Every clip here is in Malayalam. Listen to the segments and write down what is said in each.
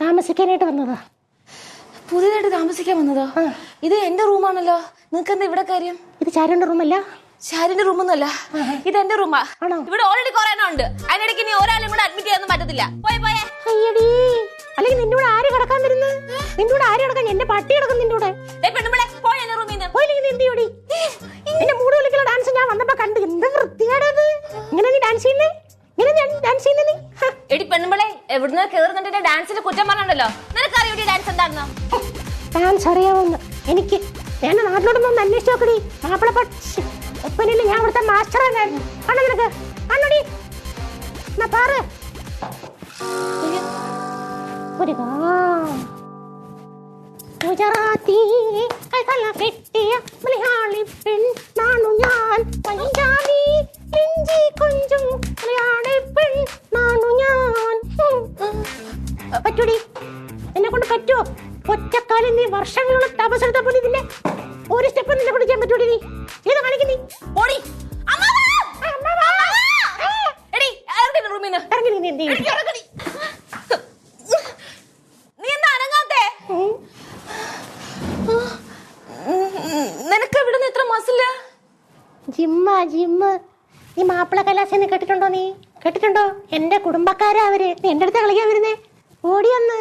താമസിക്കാനായിട്ട് വന്നതാ. പുതിയതായിട്ട് താമസിക്കാൻ വന്നതോ? ഇത് എന്റെ റൂമാണല്ലോ. നിങ്ങക്ക് എന്താ ഇവിടെ കാര്യം? ഇത് ചാരുന്റെ റൂമല്ല. ചാരുന്റെ റൂമൊന്നുമല്ല, ഇത് എന്റെ റൂമാ. ഇവിടെ ഓൾറെഡി കൊറേ ഉണ്ട്. അതിനിടയ്ക്ക് നീ ഒരാളും കൂടെ അഡ്മിറ്റ് ചെയ്യാനൊന്നും പറ്റത്തില്ല. പോയെ പോയെ. അയ്യടി, അല്ലെങ്കിൽ നിന്റെ കൂടെ ആര് കിടക്കാൻ വരുന്നു? നിന്റെ കൂടെ ആര് കിടക്കാൻ? എന്റെ പട്ടി കിടക്കും നിന്റെ കൂടെ. പെണ്ണുമ്പളെ പോയ എന്റെ റൂമിൽ നിന്ന്. പോയില്ലെങ്കിൽ നീ എന്ത് ചെയ്യോടി? എന്റെ മൂട് വിളിക്കുള്ള ഡാൻസ് ഞാൻ വന്നപ്പോ കണ്ടു. എന്ത് വൃത്തിയാടത്. ഇങ്ങനെ നീ ഡാൻസ് ചെയ്യുന്നേ? എടി പെണ്ണുമ്പളെ, എവിടുന്ന് കേറുന്നുണ്ടെ ഡാൻസിന്റെ കുറ്റം പറഞ്ഞല്ലോ. നിനക്കറിയോ ഡാൻസ് എന്താണെന്ന്? ഡാൻസ് അറിയാവുന്ന എനിക്ക് എന്റെ നാട്ടിലോട്ടൊന്നും അന്വേഷിച്ച് നോക്കടി. മാപ്പിളപ്പണില്ല, ഞാൻ ഇവിടുത്തെ മാസ്റ്റർ തന്നെയായിരുന്നു. ആണോ നിനക്ക്? ആണോടി? എന്നാ പാറ്. ഗുജറാത്തി കെട്ടിയ മലയാളി പെണ്ണാണു ഞാൻ. പഞ്ചാബി ഇഞ്ചി കൊഞ്ചും മലയാളി പെണ്ണാണു ഞാൻ. പറ്റൂടി? എന്നെ കൊണ്ട് പറ്റുമോ? ഒറ്റക്കാലം നീ വർഷങ്ങളോളം തപസ്സെടുത്ത പോലെ ഇതിന്റെ ഒരു സ്റ്റെപ്പ് നിന്നെ കൊണ്ട് ചെയ്യാൻ പറ്റൂടി? നീ ഏതാ കാണിക്കുന്നീ? ഓടി ഇറങ്ങി. നീ എന്ത് ചെയ്യും? നീ എന്താ അനങ്ങാത്തെ? നിനക്ക് എവിടുന്ന് ഇത്ര മസില്? ജിമ്മ്. നീ മാപ്പിള കലാസെന്ന് കേട്ടിട്ടുണ്ടോ? നീ കേട്ടിട്ടുണ്ടോ? എന്റെ കുടുംബക്കാരാ അവര്. നീ എന്റെ അടുത്ത് കളിക്കാൻ വരുന്നേ. ഓടിയൊന്ന്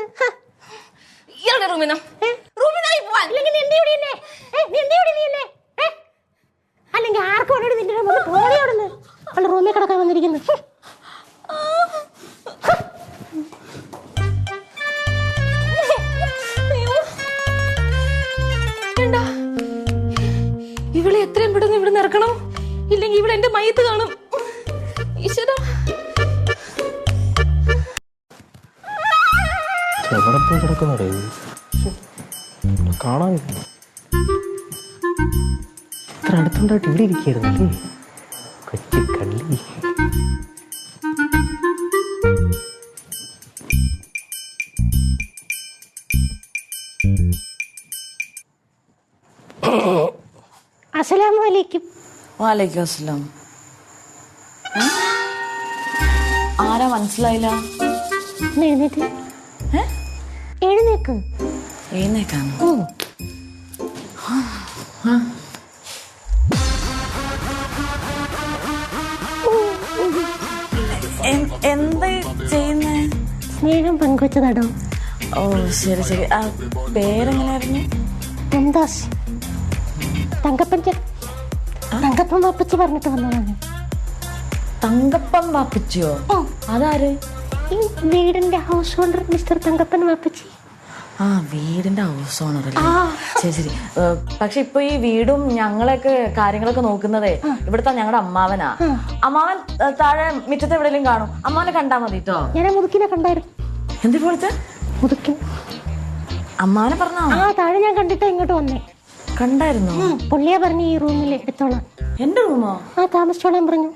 അല്ലെങ്കിൽ ആർക്കും നിന്റെ ഓടിയോടുന്നു. അവള് റൂമിൽ കിടക്കാൻ വന്നിരിക്കുന്നു. ഇവളെ എത്രയും പെട്ടെന്ന് ഇവിടെ ഇറക്കണം, ഇല്ലെങ്കിൽ ഇവിടെ എന്റെ മയ്യത്ത് കാണും. ഈശ്വരാ, എവിടെ പോയി കിടക്കുന്നേ? കാണാൻ ഇത്ര അടുത്തുണ്ടായിട്ട് ഇവിടെ ഇരിക്കുകയായിരുന്നല്ലേ കൊച്ചു കള്ളി. അസ്സലാമു അലൈക്കും. വലൈക്കും അസ്സലാം. ആരാ മനസ്സിലായില്ല? എഴുന്നേക്കാണോ? എന്താ ചെയ്യുന്നേ? സ്നേഹം പങ്കുവച്ചതാടോ. ഓ ശരി ശരി. ആ പേരെങ്ങനെയായിരുന്നു? മുംതാസ്. തങ്കപ്പൻ വാപ്പച്ചി പറഞ്ഞിട്ട് വന്നതാണ്. തങ്കപ്പൻ വാപ്പച്ചിയോ? അതാര്? ഈ വീടിന്റെ ഹൗസ് ഓണർ മിസ്റ്റർ തങ്കപ്പൻ വാപ്പച്ചി. ആ, വീടിന്റെ ഹൗസ് ഓണർ അല്ലേ? ശരി ശരി. പക്ഷെ ഇപ്പൊ ഈ വീടും ഞങ്ങളൊക്കെ കാര്യങ്ങളൊക്കെ നോക്കുന്നതേ ഇവിടുത്തെ ഞങ്ങളുടെ അമ്മാവനാ. അമ്മാവൻ താഴെ മുറ്റത്ത് എവിടെയെങ്കിലും കാണും. അമ്മാവനെ കണ്ടാ മതി കേട്ടോ. ഞാൻ മുതുക്കിനെ കണ്ടായിരുന്നു. എന്ത് പോലത്തെ മുതുക്കിൻ? അമ്മാവനെ പറഞ്ഞോ? ആ, താഴെ ഞാൻ കണ്ടിട്ട് ഇങ്ങോട്ട് വന്നേ. കണ്ടായിരുന്നു? പുള്ളിയെ പറഞ്ഞു ഈ റൂമിൽ എടുത്തോളാം. എന്റെ റൂമോ? ആ, താമസിച്ചോളാൻ പറഞ്ഞു.